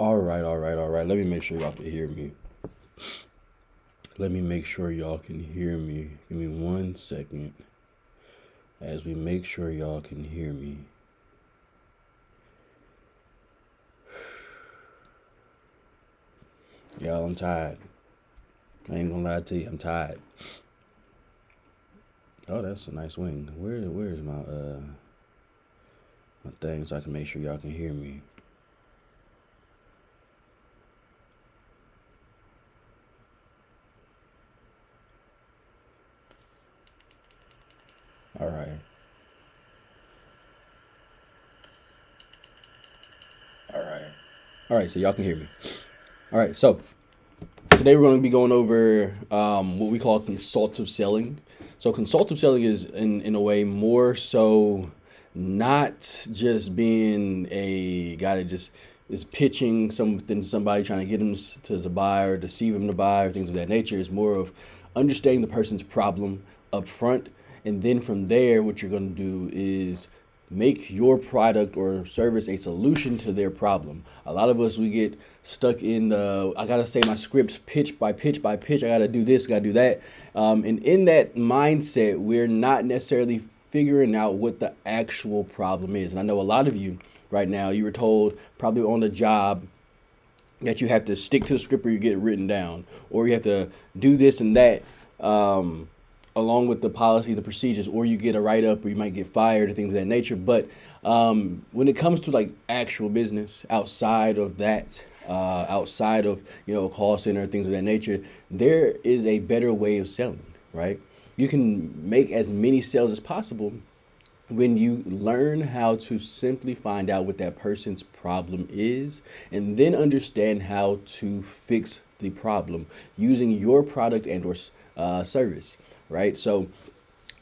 All right. Let me make sure y'all can hear me. Let me make sure y'all can hear me. Give me 1 second as we make sure y'all can hear me. Y'all, I'm tired. I ain't gonna lie to you, I'm tired. Oh, that's a nice wing. Where's my thing so I can make sure y'all can hear me? All right. All right. All right, so y'all can hear me. All right, so today we're going to be going over what we call consultative selling. So consultative selling is in a way more so not just being a guy that just is pitching something to somebody, trying to get them to buy or deceive them to buy or things of that nature. It's more of understanding the person's problem up front, and then from there what you're going to do is make your product or service a solution to their problem. A lot of us, we get stuck in the, I gotta say my scripts pitch by pitch by pitch. I gotta do this, gotta do that. And in that mindset, we're not necessarily figuring out what the actual problem is. And I know a lot of you right now, you were told probably on the job that you have to stick to the script or you get it written down, or you have to do this and that. Along with the policies and procedures, or you get a write-up, or you might get fired, or things of that nature. But when it comes to like actual business outside of that, outside of a call center, things of that nature, there is a better way of selling, right? You can make as many sales as possible when you learn how to simply find out what that person's problem is, and then understand how to fix the problem using your product and or service, right? So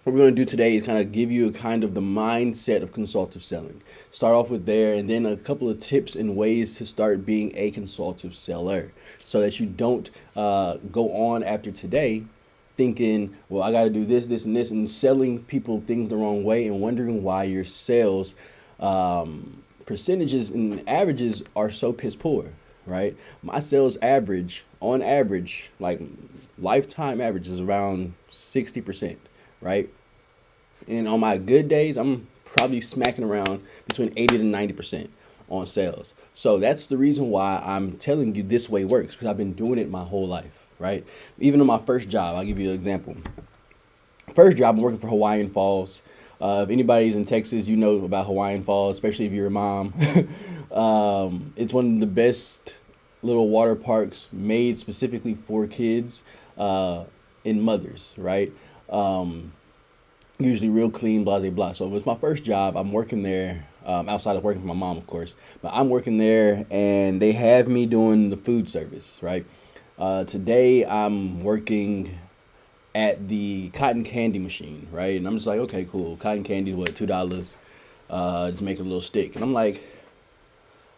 what we're going to do today is kind of give you a kind of the mindset of consultative selling. Start off with there, and then a couple of tips and ways to start being a consultative seller so that you don't go on after today thinking, well, I got to do this, this, and this, and selling people things the wrong way and wondering why your sales percentages and averages are so piss poor, right? My sales average, on average, like lifetime average, is around 60%, right? And on my good days, I'm probably smacking around between 80 to 90% on sales. So that's the reason why I'm telling you this way works, because I've been doing it my whole life, right? Even in my first job, I'll give you an example. First job, I'm working for Hawaiian Falls. If anybody's in Texas, you know about Hawaiian Falls, especially if you're a mom. It's one of the best little water parks made specifically for kids and mothers, right? Usually real clean, blah, blah, blah. So it was my first job. I'm working there, outside of working for my mom, of course. But I'm working there, and they have me doing the food service, right? Today, I'm working at the cotton candy machine, right? And I'm just like, okay, cool. Cotton candy, what, $2? Just make a little stick. And I'm like,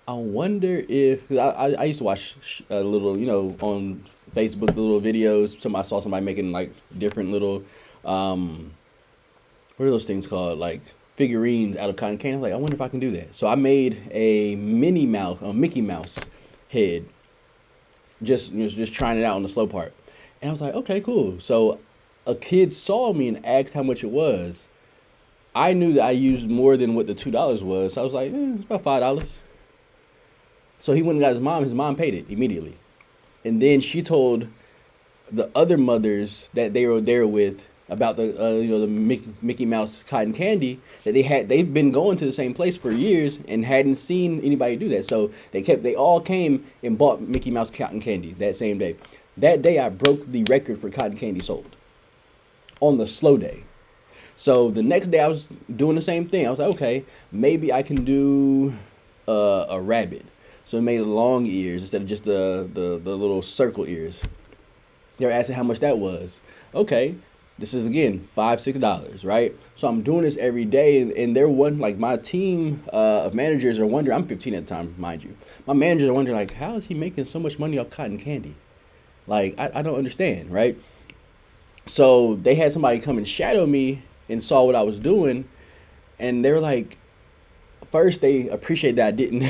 I wonder if, cause I used to watch a little, on Facebook, the little videos. I saw somebody making like different little, what are those things called? Like figurines out of cotton candy. I'm like, I wonder if I can do that. So I made a Mickey Mouse head, just trying it out on the slow part. And I was like, okay, cool. So a kid saw me and asked how much it was. I knew that I used more than what the $2 was. So I was like, it's about $5. So he went and got his mom. His mom paid it immediately. And then she told the other mothers that they were there with about the Mickey Mouse cotton candy that they've been going to the same place for years and hadn't seen anybody do that. So they all came and bought Mickey Mouse cotton candy that same day. That day I broke the record for cotton candy sold on the slow day. So the next day I was doing the same thing. I was like, okay, maybe I can do a rabbit. So I made long ears instead of just the little circle ears. They were asking how much that was. Okay, this is again $5-6, right? So I'm doing this every day, and they're like my team of managers are wondering. I'm 15 at the time, mind you. My managers are wondering like, how is he making so much money off cotton candy? Like I don't understand, right? So they had somebody come and shadow me and saw what I was doing, and they were like, first they appreciate that I didn't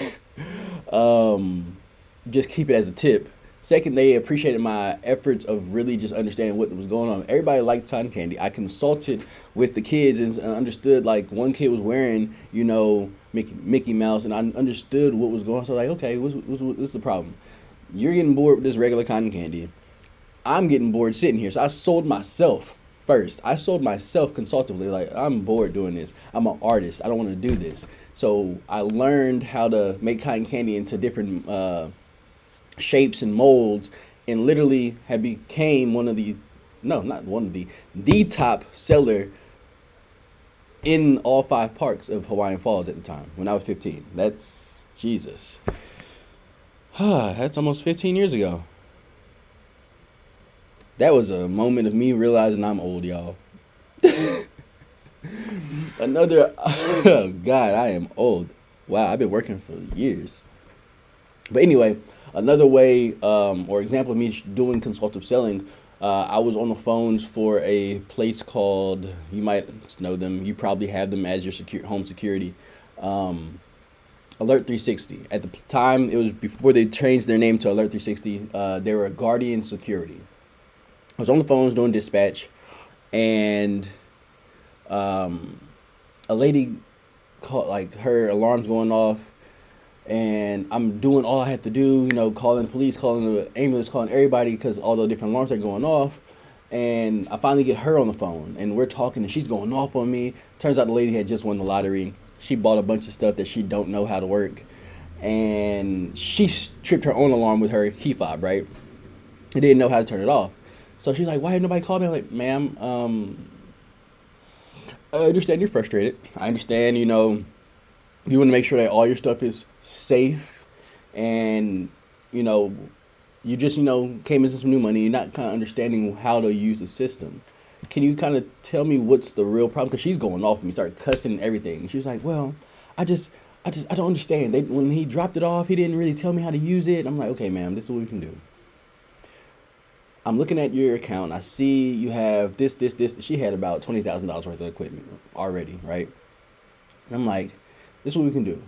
just keep it as a tip. Second, they appreciated my efforts of really just understanding what was going on. Everybody likes cotton candy. I consulted with the kids and understood, like, one kid was wearing, Mickey Mouse, and I understood what was going on. So like, okay, what's the problem? You're getting bored with this regular cotton candy. I'm getting bored sitting here. So I sold myself first. I sold myself consultatively. Like, I'm bored doing this. I'm an artist. I don't want to do this. So I learned how to make cotton candy into different shapes and molds, and literally had became one of the, no, not one of the top seller in all 5 parks of Hawaiian Falls at the time when I was 15. That's Jesus. That's almost 15 years ago. That was a moment of me realizing I'm old, y'all. Another, oh God, I am old. Wow, I've been working for years. But anyway, another way or example of me doing consultative selling, I was on the phones for a place called, you might know them, you probably have them as your home security, Alert 360. At the time, it was before they changed their name to Alert 360. They were Guardian Security. I was on the phones doing dispatch, and a lady called, like, her alarm's going off, and I'm doing all I had to do, calling the police, calling the ambulance, calling everybody, because all the different alarms are going off. And I finally get her on the phone, and we're talking, and she's going off on me. Turns out the lady had just won the lottery. She bought a bunch of stuff that she don't know how to work, and she tripped her own alarm with her key fob, right? And didn't know how to turn it off. So she's like, why didn't nobody call me? I'm like, ma'am, I understand you're frustrated. I understand, you want to make sure that all your stuff is safe, and, you just, came into some new money. You're not kind of understanding how to use the system. Can you kind of tell me what's the real problem? Because she's going off at me, started cussing and everything. She was like, well, I don't understand. When he dropped it off, he didn't really tell me how to use it. I'm like, okay, ma'am, this is what we can do. I'm looking at your account. I see you have this. She had about $20,000 worth of equipment already, right? And I'm like, this is what we can do.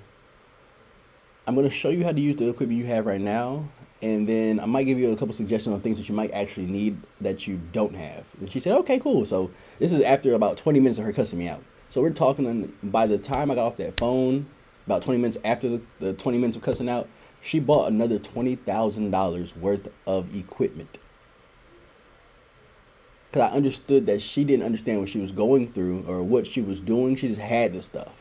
I'm going to show you how to use the equipment you have right now, and then I might give you a couple suggestions on things that you might actually need that you don't have. And she said, okay, cool. So this is after about 20 minutes of her cussing me out. So we're talking, and by the time I got off that phone, about 20 minutes after the 20 minutes of cussing out, she bought another $20,000 worth of equipment. Because I understood that she didn't understand what she was going through or what she was doing. She just had the stuff.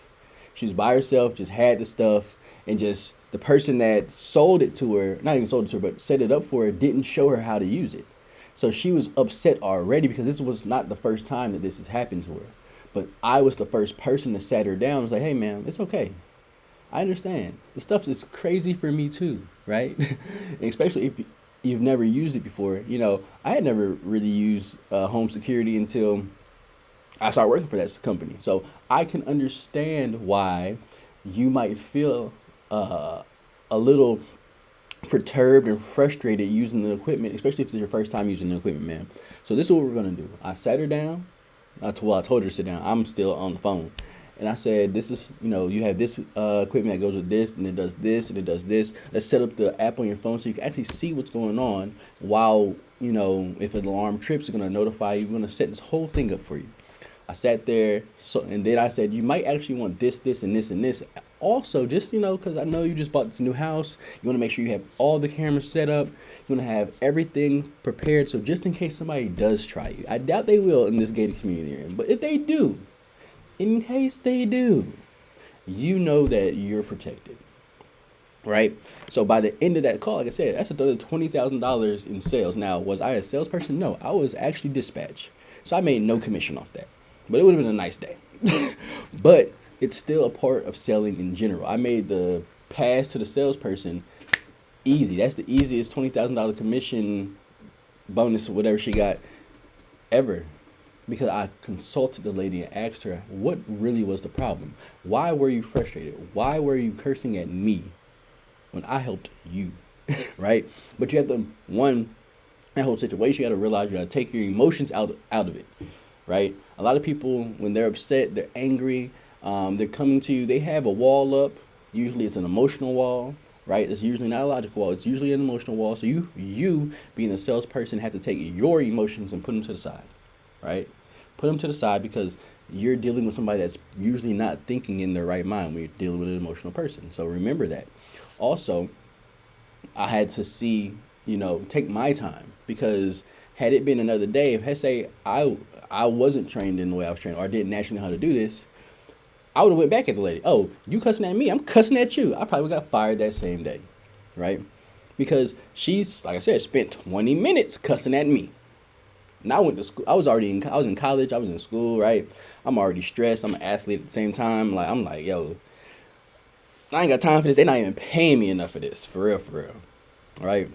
She was by herself, just had the stuff, and just the person that sold it to her, not even sold it to her, but set it up for her, didn't show her how to use it. So she was upset already because this was not the first time that this has happened to her. But I was the first person that sat her down and was like, hey, man, it's okay. I understand. The stuff is crazy for me too, right? Especially if you've never used it before. I had never really used home security until I started working for that company. So I can understand why you might feel a little perturbed and frustrated using the equipment, especially if it's your first time using the equipment, man. So this is what we're going to do. I sat her down. I told her to sit down. I'm still on the phone. And I said, this is, you have this equipment that goes with this, and it does this, and it does this. Let's set up the app on your phone so you can actually see what's going on while, if an alarm trips, it's going to notify you. We're going to set this whole thing up for you. I sat there, and then I said, you might actually want this, and this, and this. Also, just, because I know you just bought this new house, you want to make sure you have all the cameras set up. You want to have everything prepared, so just in case somebody does try you. I doubt they will in this gated community you're in, but if they do, in case they do, you know that you're protected, right? So by the end of that call, like I said, that's another $20,000 in sales. Now, was I a salesperson? No, I was actually dispatch. So I made no commission off that, but it would have been a nice day. But it's still a part of selling in general. I made the pass to the salesperson easy. That's the easiest $20,000 commission bonus or whatever she got ever. Because I consulted the lady and asked her, what really was the problem? Why were you frustrated? Why were you cursing at me when I helped you? Right? But you have to, that whole situation, you got to realize you got to take your emotions out of it. Right? A lot of people, when they're upset, they're angry, they're coming to you, they have a wall up. Usually it's an emotional wall. right? It's usually not a logical wall. It's usually an emotional wall. So you being a salesperson have to take your emotions and put them to the side, right? Put them to the side because you're dealing with somebody that's usually not thinking in their right mind when you're dealing with an emotional person. So remember that. Also, I had to see, take my time because had it been another day, if let's say I wasn't trained in the way I was trained, or I didn't naturally know how to do this, I would have went back at the lady. Oh, you cussing at me? I'm cussing at you. I probably got fired that same day, right? Because she's, like I said, spent 20 minutes cussing at me. And I went to school. I was in college. I was in school, right? I'm already stressed. I'm an athlete at the same time. I'm like, yo, I ain't got time for this. They're not even paying me enough for this, for real, right?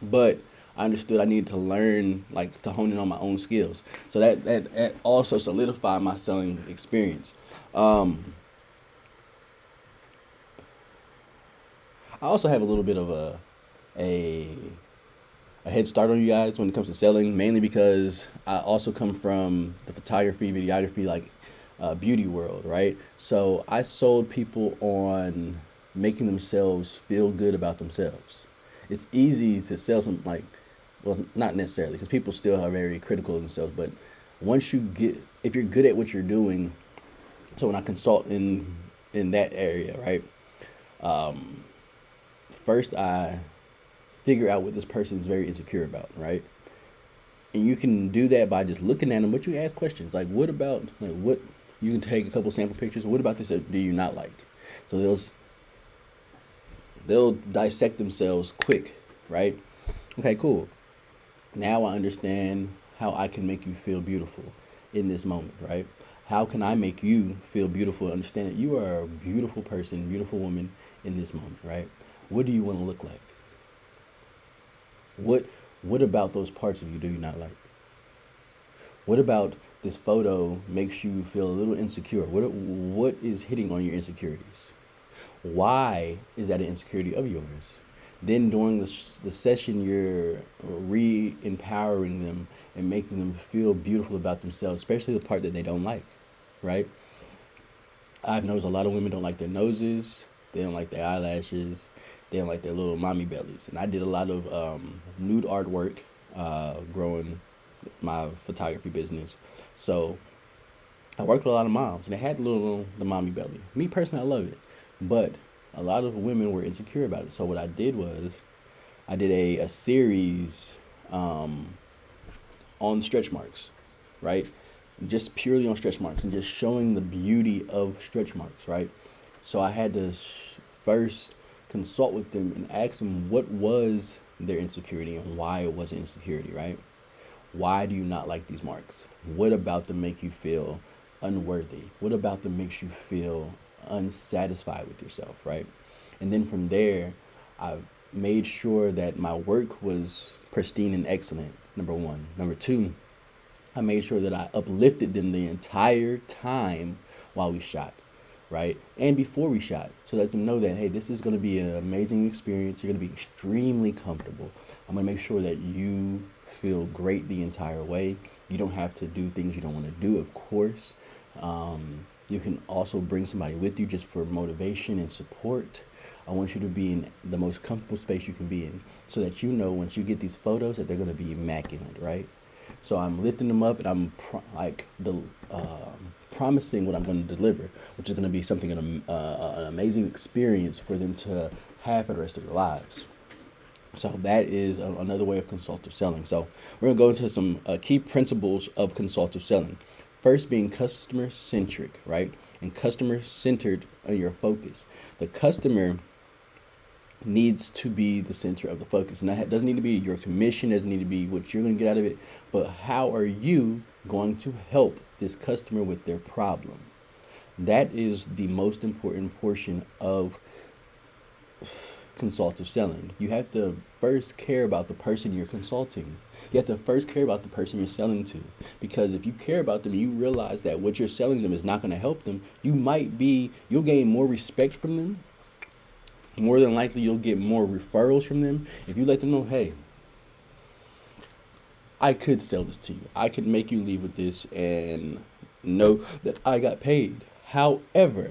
But I understood I needed to learn, like, to hone in on my own skills. So that also solidified my selling experience. Um, I also have a little bit of a a head start on you guys when it comes to selling, mainly because I also come from the photography, videography, like beauty world, right? So I sold people on making themselves feel good about themselves. It's easy to sell some, like, well, not necessarily, because people still are very critical of themselves. But once you get, if you're good at what you're doing, so when I consult in that area, right? Um, First, I figure out what this person is very insecure about, right? And you can do that by just looking at them, but you ask questions like, what about, like, what, you can take a couple sample pictures. What about this do you not like? So they'll dissect themselves quick, right? Okay, cool. Now I understand how I can make you feel beautiful in this moment, right? How can I make you feel beautiful? Understand that you are a beautiful person, beautiful woman in this moment, right? What do you want to look like? What what about those parts of you do you not like? What about this photo makes you feel a little insecure? What is hitting on your insecurities? Why is that an insecurity of yours? Then during the session, you're re-empowering them and making them feel beautiful about themselves, especially the part that they don't like, right? I've noticed a lot of women don't like their noses, they don't like their eyelashes, they don't like their little mommy bellies. And I did a lot of nude artwork growing my photography business. So I worked with a lot of moms, and they had the mommy belly. Me personally, I love it, but a lot of women were insecure about it. So what I did was I did a series um, on stretch marks, right? Just purely on stretch marks and just showing the beauty of stretch marks, right? So I had to first consult with them and ask them what was their insecurity and why it was an insecurity, right? Why do you not like these marks? What about them make you feel unworthy? What about them makes you feel unsatisfied with yourself, right? And then from there, I made sure that my work was pristine and excellent, number one. Number two, I made sure that I uplifted them the entire time while we shot, right? And before we shot, so let them know that, hey, this is going to be an amazing experience. You're going to be extremely comfortable. I'm going to make sure that you feel great the entire way. You don't have to do things you don't want to do, of course. You can also bring somebody with you just for motivation and support. I want you to be in the most comfortable space you can be in so that you know once you get these photos that they're going to be immaculate, right? So I'm lifting them up and I'm promising what I'm going to deliver, which is going to be something, an amazing experience for them to have for the rest of their lives. So that is another way of consultative selling. So we're going to go into some key principles of consultative selling. First being customer centric, right? And customer centered on your focus. The customer needs to be the center of the focus. And that doesn't need to be your commission, doesn't need to be what you're going to get out of it, but how are you going to help this customer with their problem? That is the most important portion of consultative selling. You have to first care about the person you're consulting. You have to first care about the person you're selling to. Because if you care about them, you realize that what you're selling them is not going to help them. You'll gain more respect from them. More than likely, you'll get more referrals from them if you let them know, hey, I could sell this to you. I could make you leave with this and know that I got paid. However,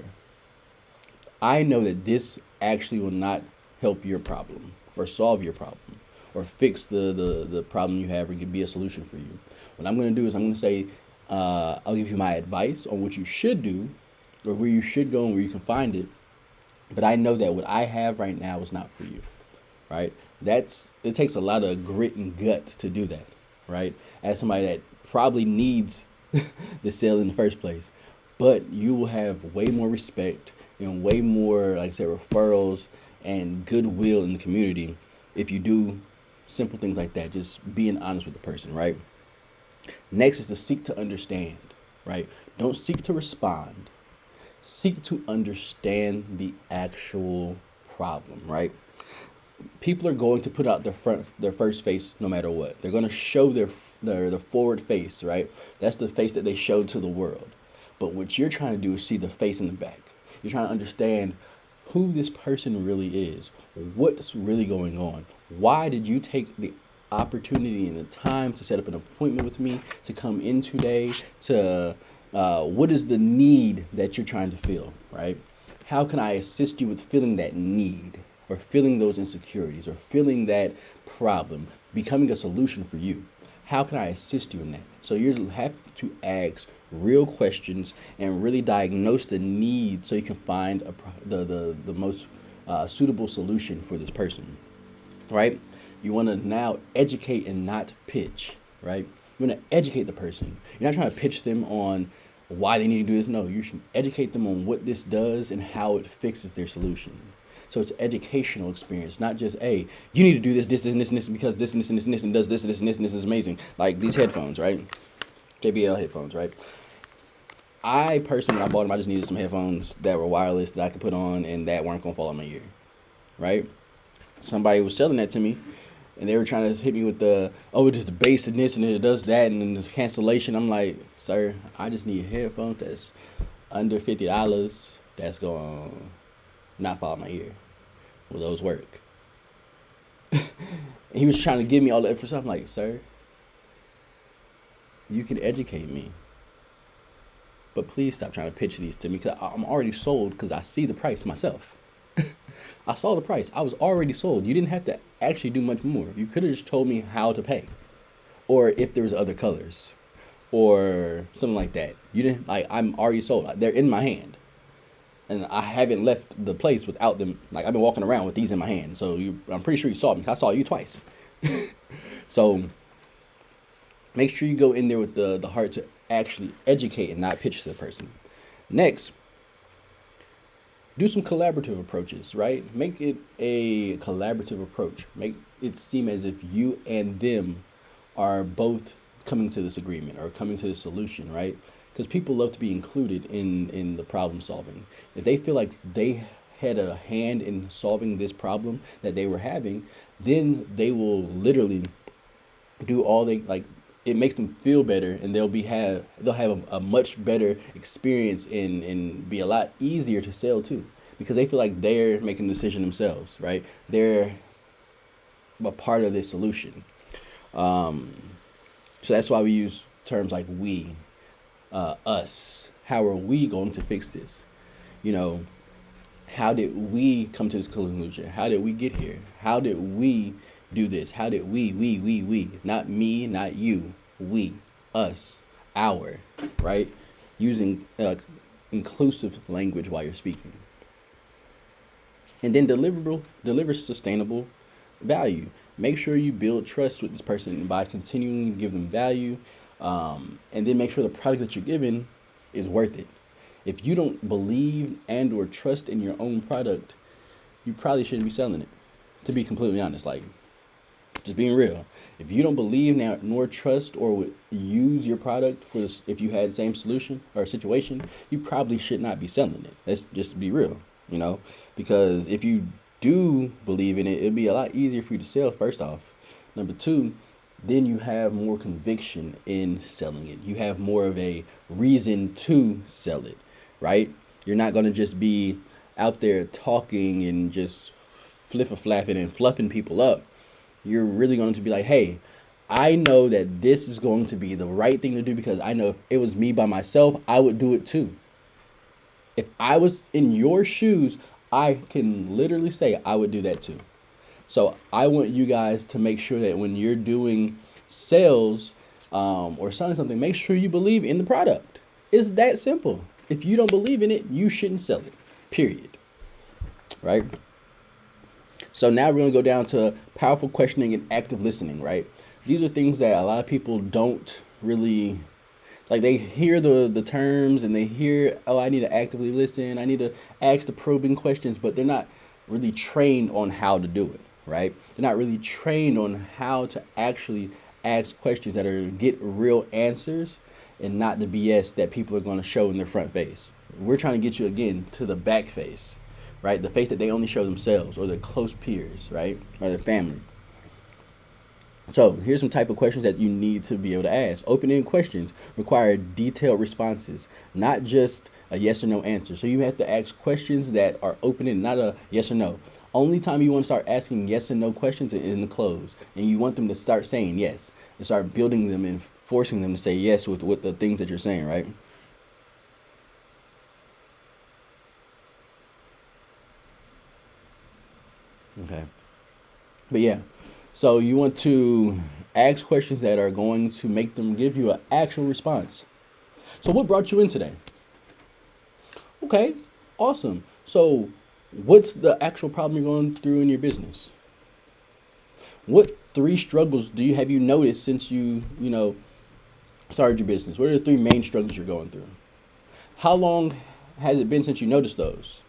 I know that this actually will not help your problem or solve your problem or fix the problem you have or be a solution for you. What I'm going to do is I'm going to say, I'll give you my advice on what you should do or where you should go and where you can find it. But I know that what I have right now is not for you, right? It takes a lot of grit and guts to do that, right? As somebody that probably needs the sale in the first place, but you will have way more respect and way more, like I said, referrals and goodwill in the community if you do simple things like that. Just being honest with the person, right? Next is to seek to understand, right? Don't seek to respond. Seek to understand the actual problem, right? People are going to put out their first face no matter what. They're going to show their forward face, right? That's the face that they show to the world. But what you're trying to do is see the face in the back. You're trying to understand who this person really is, what's really going on. Why did you take the opportunity and the time to set up an appointment with me, to come in today, to what is the need that you're trying to fill, right? How can I assist you with filling that need or filling those insecurities or filling that problem, becoming a solution for you? How can I assist you in that? So you have to ask real questions and really diagnose the need so you can find the most suitable solution for this person, right? You want to now educate and not pitch, right? You want to educate the person. You're not trying to pitch them on why they need to do this. No, you should educate them on what this does and how it fixes their solution. So it's educational experience, not just, hey, you need to do this, and this, because this, and this, and this, and this, and does this, and this, and this, and this is amazing. Like these headphones, right? JBL headphones, right? I personally, when I bought them, I just needed some headphones that were wireless that I could put on and that weren't going to fall on my ear, right? Somebody was selling that to me, and they were trying to hit me with it is the bass and this, and it does that, and then this cancellation. I'm like, sir, I just need headphones that's under $50 that's going to not fall on my ear. Will those work? And he was trying to give me all the extra stuff. I'm like, sir, you can educate me, but please stop trying to pitch these to me, because I'm already sold, because I see the price myself. I saw the price. I was already sold. You didn't have to actually do much more. You could have just told me how to pay, or if there's other colors or something like that. You didn't, like, I'm already sold. They're in my hand, and I haven't left the place without them. Like, I've been walking around with these in my hand. So I'm pretty sure you saw me. I saw you twice. So make sure you go in there with the heart to actually educate and not pitch to the person. Next, do some collaborative approaches, right? Make it a collaborative approach. Make it seem as if you and them are both coming to this agreement or coming to this solution, right? Because people love to be included in the problem solving. If they feel like they had a hand in solving this problem that they were having, then they will literally do all they like. It makes them feel better, and they'll have a much better experience and be a lot easier to sell to, because they feel like they're making the decision themselves, right? They're a part of this solution. So that's why we use terms like we, us. How are we going to fix this? You know, how did we come to this conclusion? How did we get here? How did we do this? How did we, not me, not you, we, us, our, right? Using inclusive language while you're speaking. And then deliver sustainable value. Make sure you build trust with this person by continuing to give them value, and then make sure the product that you're giving is worth it. If you don't believe and or trust in your own product, you probably shouldn't be selling it, to be completely honest. Like, just being real. If you don't believe now nor trust or would use your product for this, if you had the same solution or situation, you probably should not be selling it. Let's just be real, you know, because if you do believe in it, it'd be a lot easier for you to sell, first off. Number two, then you have more conviction in selling it. You have more of a reason to sell it, right? You're not going to just be out there talking and just flapping and fluffing people up. You're really going to be like, hey, I know that this is going to be the right thing to do, because I know if it was me by myself, I would do it too. If I was in your shoes, I can literally say I would do that too. So I want you guys to make sure that when you're doing sales or selling something, make sure you believe in the product. It's that simple. If you don't believe in it, you shouldn't sell it. Period. Right? So now we're going to go down to powerful questioning and active listening, right? These are things that a lot of people don't really like. They hear the terms and they hear, oh, I need to actively listen. I need to ask the probing questions, but they're not really trained on how to do it, right? They're not really trained on how to actually ask questions that are get real answers and not the BS that people are going to show in their front face. We're trying to get you again to the back face, right? The face that they only show themselves or their close peers, right? Or their family. So here's some type of questions that you need to be able to ask. Open-ended questions require detailed responses, not just a yes or no answer. So you have to ask questions that are open-ended, not a yes or no. Only time you want to start asking yes and no questions is in the close, and you want them to start saying yes and start building them and forcing them to say yes with the things that you're saying, right? Okay. But yeah, so you want to ask questions that are going to make them give you an actual response. So what brought you in today? Okay, awesome. So what's the actual problem you're going through in your business? What three struggles do you have you noticed since you started your business? What are the three main struggles you're going through? How long has it been since you noticed those?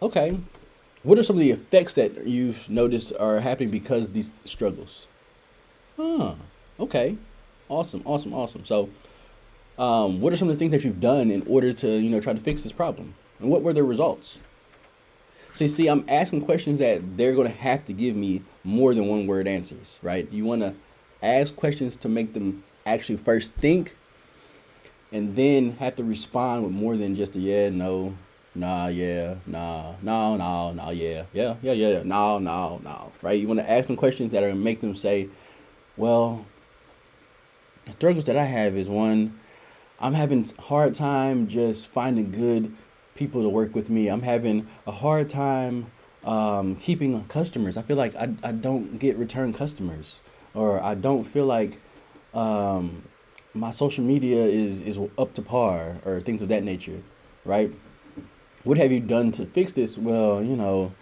Okay. What are some of the effects that you've noticed are happening because of these struggles? Huh. Okay. Awesome. Awesome. Awesome. So, what are some of the things that you've done in order to, try to fix this problem? And what were the results? So you see, I'm asking questions that they're going to have to give me more than one word answers, right? You want to ask questions to make them actually first think and then have to respond with more than just a yeah, no, nah, yeah, nah, no, no, no, yeah, yeah, yeah, yeah, no, no, no, right? You want to ask them questions that are going to make them say, well, the struggles that I have is one, I'm having a hard time just finding good people to work with me. I'm having a hard time keeping customers. I feel like I don't get return customers, or I don't feel like um, my social media is up to par, or things of that nature, right? What have you done to fix this? Well,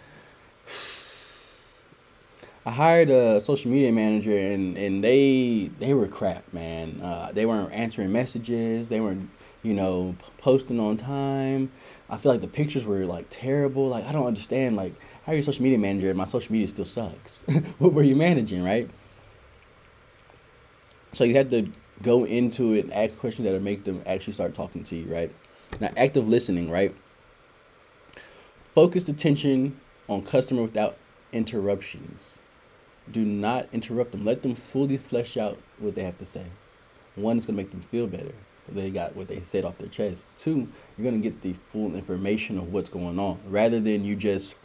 I hired a social media manager, and they were crap, man. They weren't answering messages. They weren't, posting on time. I feel like the pictures were like terrible. Like I don't understand. Like how are you a social media manager and my social media still sucks? What were you managing, right? So you have to go into it and ask questions that'll make them actually start talking to you, right? Now, active listening, right? Focus attention on customer without interruptions. Do not interrupt them. Let them fully flesh out what they have to say. One, it's going to make them feel better. They got what they said off their chest. Two, you're going to get the full information of what's going on rather than you just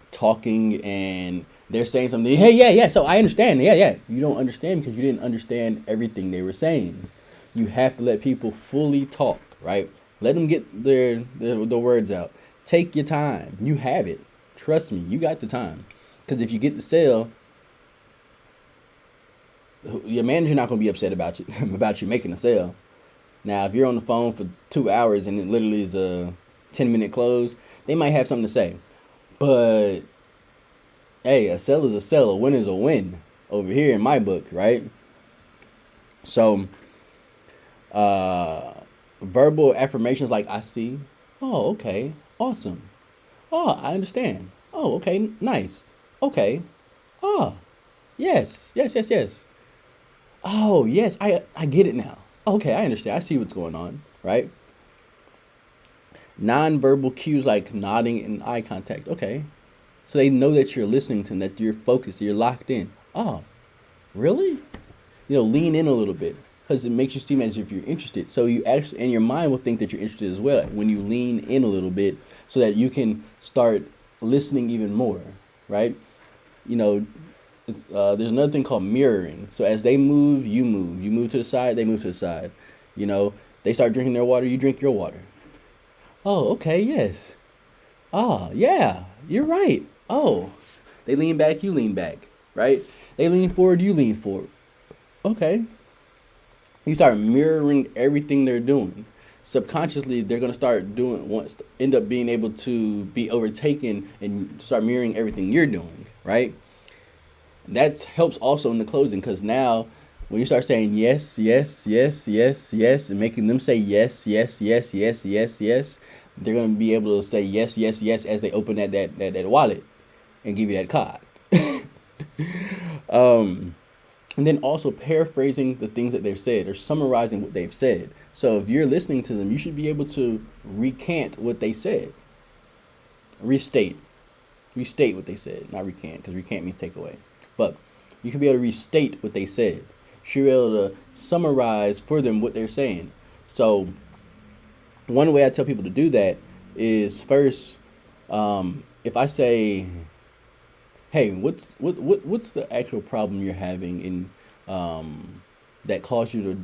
talking and they're saying something. Hey, yeah, yeah. So I understand. Yeah, yeah. You don't understand because you didn't understand everything they were saying. You have to let people fully talk, right? Let them get the words out. Take your time. You have it. Trust me, you got the time. Because if you get the sale, your manager not gonna be upset about you about you making a sale. Now, if you're on the phone for 2 hours and it literally is a 10-minute close, they might have something to say. But hey, a sell is a sell, a win is a win over here in my book, right? So, verbal affirmations like I see, oh, okay, awesome, oh, I understand, oh, okay, nice, okay, oh, yes, yes, yes, yes. Oh, yes, I get it now. Okay, I understand. I see what's going on, right? Non-verbal cues like nodding and eye contact. Okay. So they know that you're listening to them, that you're focused, you're locked in. Oh, really? Lean in a little bit because it makes you seem as if you're interested. So you actually, and your mind will think that you're interested as well when you lean in a little bit so that you can start listening even more, right? You know, there's another thing called mirroring. So as they move, you move. You move to the side, they move to the side. They start drinking their water, you drink your water. Oh, okay, yes. Ah, yeah, you're right. Oh, they lean back, you lean back, right? They lean forward, you lean forward. Okay. You start mirroring everything they're doing. Subconsciously, they're gonna start doing once end up being able to be overtaken and start mirroring everything you're doing, right? That helps also in the closing because now when you start saying yes, yes, yes, yes, yes, and making them say yes, yes, yes, yes, yes, yes, they're gonna be able to say yes, yes, yes as they open that wallet and give you that card. And then also paraphrasing the things that they've said or summarizing what they've said. So if you're listening to them, you should be able to recant what they said, restate, restate what they said, not recant, because recant means take away. But you can be able to restate what they said. You should be able to summarize for them what they're saying. So one way I tell people to do that is first, if I say, "Hey, what's the actual problem you're having in that caused you to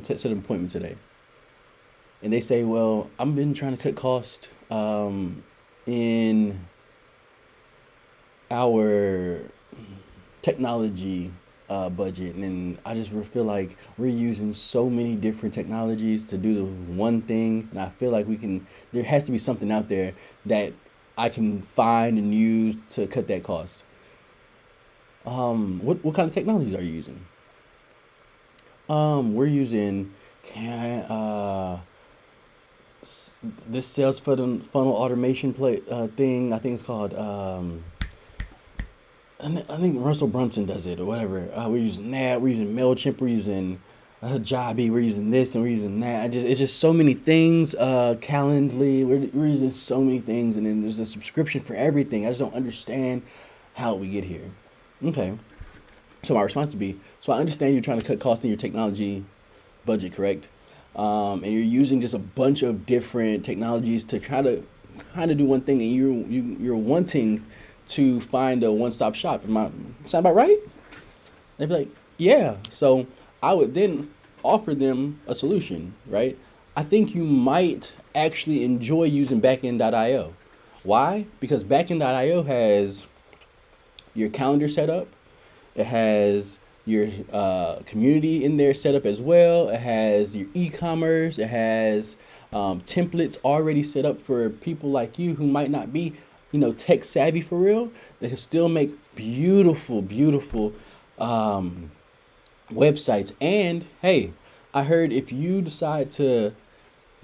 set an appointment today?" And they say, "Well, I've been trying to cut costs in our technology budget, and I just feel like we're using so many different technologies to do the one thing, and I feel like we can. There has to be something out there that I can find and use to cut that cost. What kind of technologies are you using?" We're using can this sales funnel automation thing. I think it's called. I think Russell Brunson does it or whatever. We're using that. We're using Mailchimp. We're using Jobby. We're using this and we're using that. It's just so many things. Calendly. We're using so many things, and then there's a subscription for everything. I just don't understand how we get here. Okay. So my response would be, so I understand you're trying to cut costs in your technology budget, correct? And you're using just a bunch of different technologies to try to kind of do one thing, and you're wanting to find a one-stop shop. Am I sound about right? They'd be like, yeah. So I would then offer them a solution, right? I think you might actually enjoy using backend.io. Why? Because backend.io has your calendar set up. It has your community in there set up as well. It has your e-commerce. It has templates already set up for people like you who might not be, tech savvy for real. They can still make beautiful, beautiful websites. And hey, I heard if you decide to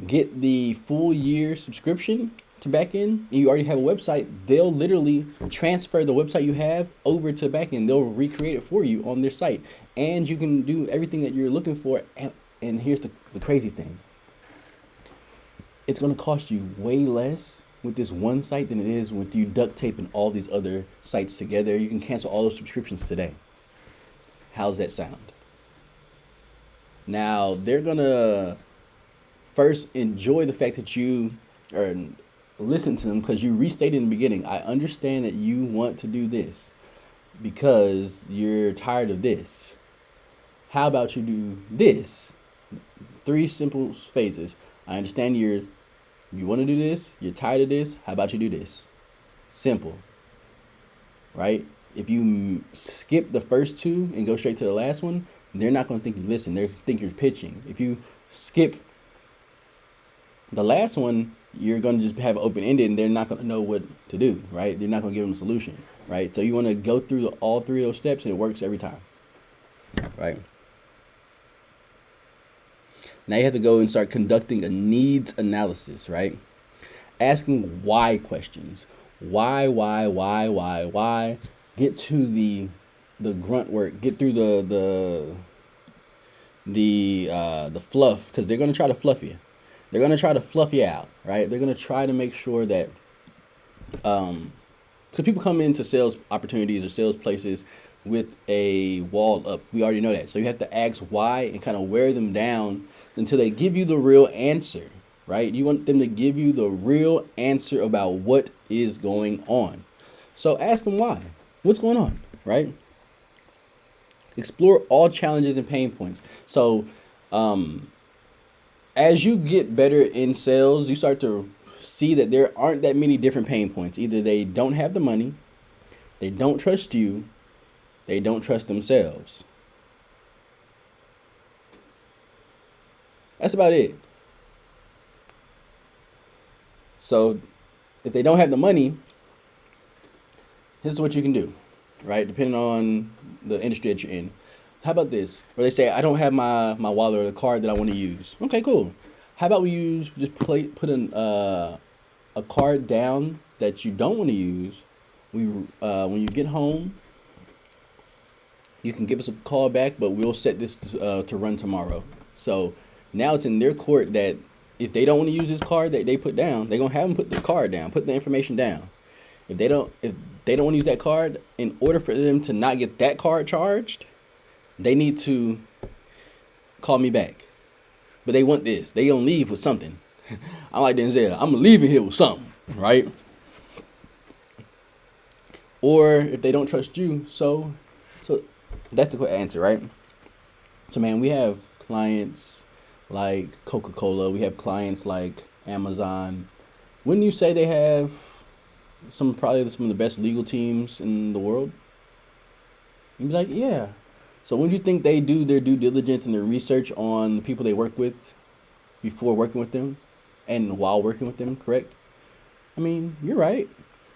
get the full year subscription to backend and you already have a website, they'll literally transfer the website you have over to backend. They'll recreate it for you on their site, and you can do everything that you're looking for. And here's the crazy thing: it's going to cost you way less with this one site than it is with you duct taping all these other sites together. You can cancel all those subscriptions today. How's that sound? Now they're gonna first enjoy the fact that you are listen to them because you restated in the beginning. I understand that you want to do this because you're tired of this. How about you do this? 3 simple phases. I understand you want to do this. You're tired of this. How about you do this? Simple, right? If you skip the first 2 and go straight to the last one, they're not going to think you listen. They think you're pitching. If you skip the last one, you're going to just have it open-ended, and they're not going to know what to do, right? They're not going to give them a solution, right? So you want to go through all 3 of those steps, and it works every time, right? Now you have to go and start conducting a needs analysis, right? Asking why questions. Why? Get to the grunt work. Get through the fluff, because they're going to try to fluff you. They're going to try to fluff you out, right? They're going to try to make sure that, because people come into sales opportunities or sales places with a wall up. We already know that. So you have to ask why and kind of wear them down until they give you the real answer, right? You want them to give you the real answer about what is going on. So ask them why. What's going on, right? Explore all challenges and pain points. So, as you get better in sales, you start to see that there aren't that many different pain points. Either they don't have the money, they don't trust you, they don't trust themselves. That's about it. So if they don't have the money, here's what you can do, right? Depending on the industry that you're in. How about this? Where they say, I don't have my wallet or the card that I want to use. Okay, cool. How about we put a card down that you don't want to use. When you get home, you can give us a call back, but we'll set this to run tomorrow. So now it's in their court that if they don't want to use this card that they put down, they're gonna have them put the card down, put the information down. If they don't want to use that card, in order for them to not get that card charged, they need to call me back. But they want this. They gonna leave with something. I'm like Denzel. I'm leaving here with something, right? Or if they don't trust you, so that's the quick answer, right? So man, we have clients like Coca-Cola. We have clients like Amazon. Wouldn't you say they have probably some of the best legal teams in the world? You'd be like, yeah. So wouldn't you think they do their due diligence and their research on the people they work with before working with them and while working with them, correct? I mean, you're right.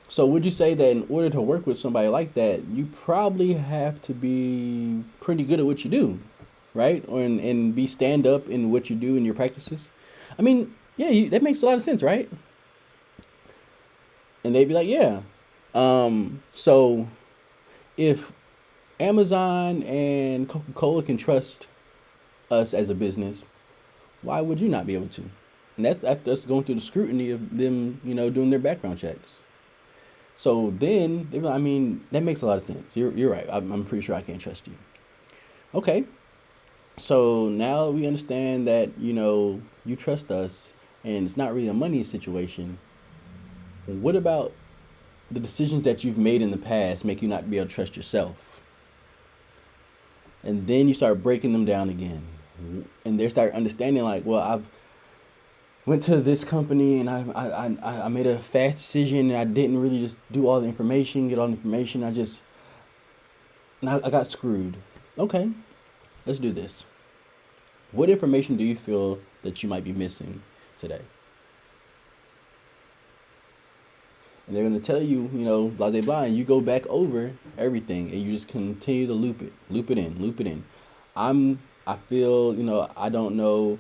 So would you say that in order to work with somebody like that, you probably have to be pretty good at what you do, right? And be stand up in what you do in your practices? I mean, yeah, that makes a lot of sense, right? And they'd be like, yeah. So if Amazon and Coca-Cola can trust us as a business, why would you not be able to? And that's after us going through the scrutiny of them, doing their background checks. So then, I mean, that makes a lot of sense. You're right. I'm pretty sure I can't trust you. Okay. So now we understand that, you trust us and it's not really a money situation. What about the decisions that you've made in the past make you not be able to trust yourself? And then you start breaking them down again. And they start understanding like, well, I've went to this company and I made a fast decision and I didn't really just do all the information, get all the information. I got screwed. Okay, let's do this. What information do you feel that you might be missing today? And they're going to tell you, blah, blah, blah, and you go back over everything and you just continue to loop it in. I feel, I don't know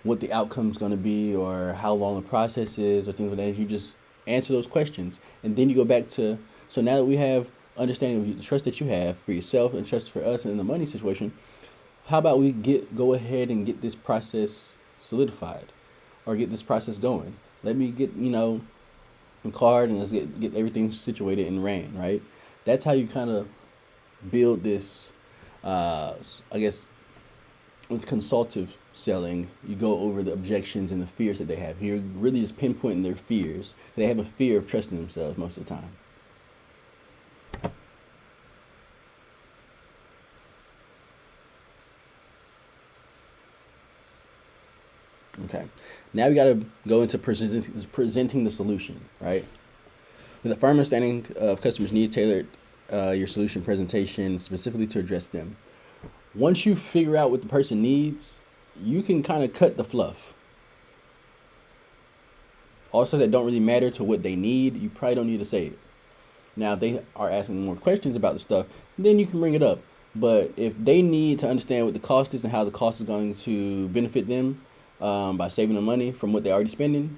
what the outcome's going to be or how long the process is or things like that. You just answer those questions. And then you go back to, so now that we have understanding of the trust that you have for yourself and trust for us in the money situation, how about we go ahead and get this process solidified or get this process going? Let me get, a card and let's get everything situated and ran, right? That's how you kind of build this, I guess, with consultative selling, you go over the objections and the fears that they have. You're really just pinpointing their fears. They have a fear of trusting themselves most of the time. Okay, now we got to go into presenting the solution, right? With a firm understanding of customers' needs, tailored your solution presentation specifically to address them. Once you figure out what the person needs, you can kind of cut the fluff. Also, that don't really matter to what they need, you probably don't need to say it. Now, if they are asking more questions about the stuff, then you can bring it up. But if they need to understand what the cost is and how the cost is going to benefit them by saving them money from what they're already spending,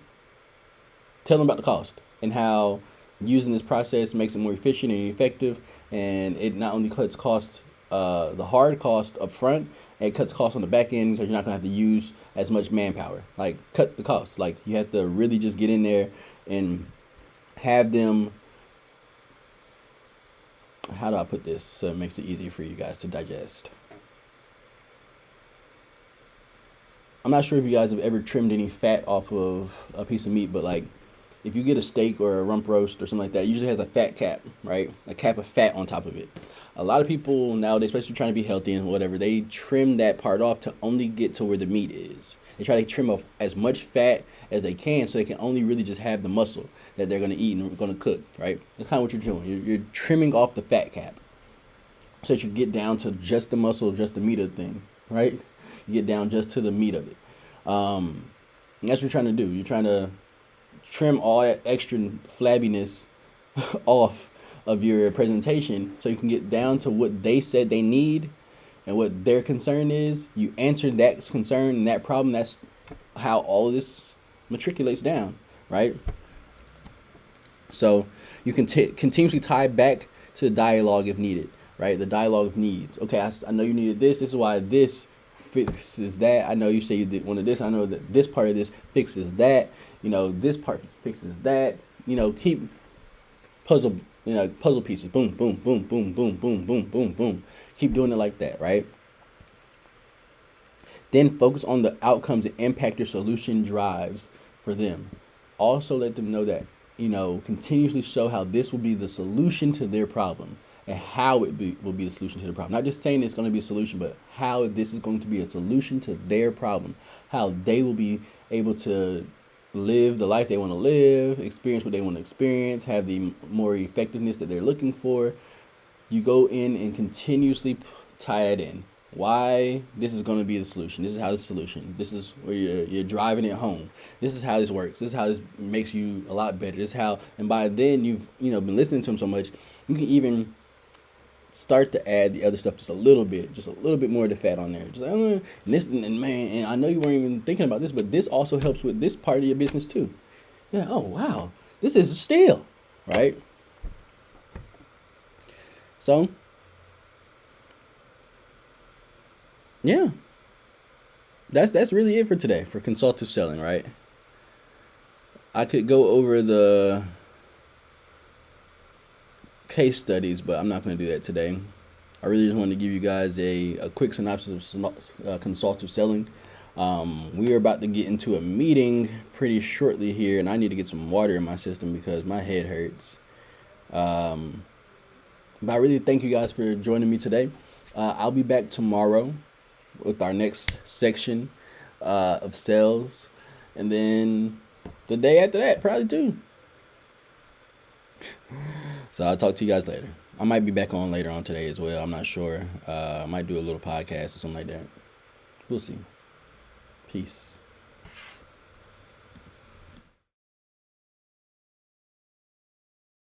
tell them about the cost and how using this process makes it more efficient and effective. And it not only cuts costs, the hard cost up front, and it cuts costs on the back end because you're not going to have to use as much manpower. Like, cut the costs. Like, you have to really just get in there and have them, how do I put this so it makes it easier for you guys to digest? I'm not sure if you guys have ever trimmed any fat off of a piece of meat, but like, if you get a steak or a rump roast or something like that, it usually has a fat cap, right? A cap of fat on top of it. A lot of people nowadays, especially trying to be healthy and whatever, they trim that part off to only get to where the meat is. They try to trim off as much fat as they can so they can only really just have the muscle that they're going to eat and going to cook, right? That's kind of what you're doing. You're trimming off the fat cap so that you get down to just the muscle, just the meat of the thing, right? You get down just to the meat of it. And that's what you're trying to do. You're trying to trim all that extra flabbiness off of your presentation so you can get down to what they said they need and what their concern is. You answer that concern and that problem. That's how all of this matriculates down, right? So you can continuously tie back to the dialogue if needed, right? The dialogue of needs. Okay, I know you needed this. This is why this fixes that. I know you say you did one of this. I know that this part of this fixes that. This part fixes that. Keep puzzle pieces. Boom, boom, boom, boom, boom, boom, boom, boom, boom. Keep doing it like that, right? Then focus on the outcomes that impact your solution drives for them. Also let them know that, continuously show how this will be the solution to their problem and how will be the solution to the problem. Not just saying it's going to be a solution, but how this is going to be a solution to their problem. How they will be able to live the life they want to live, experience what they want to experience, have the more effectiveness that they're looking for. You go in and continuously tie it in. Why this is going to be the solution. This is how the solution. This is where you're driving it home. This is how this works. This is how this makes you a lot better. This is how, and by then you've been listening to them so much, you can even start to add the other stuff just a little bit more of the fat on there. Just like, and this, and man, and I know you weren't even thinking about this, but this also helps with this part of your business too. Yeah. Oh wow, this is a steal, right? So, yeah, that's really it for today for consultative selling, right? I could go over the case studies, but I'm not going to do that today. I really just wanted to give you guys a quick synopsis of consultative selling. We are about to get into a meeting pretty shortly here, and I need to get some water in my system because my head hurts. But I really thank you guys for joining me today. I'll be back tomorrow with our next section of sales, and then the day after that probably too. So I'll talk to you guys later. I might be back on later on today as well. I'm not sure. I might do a little podcast or something like that. We'll see. Peace.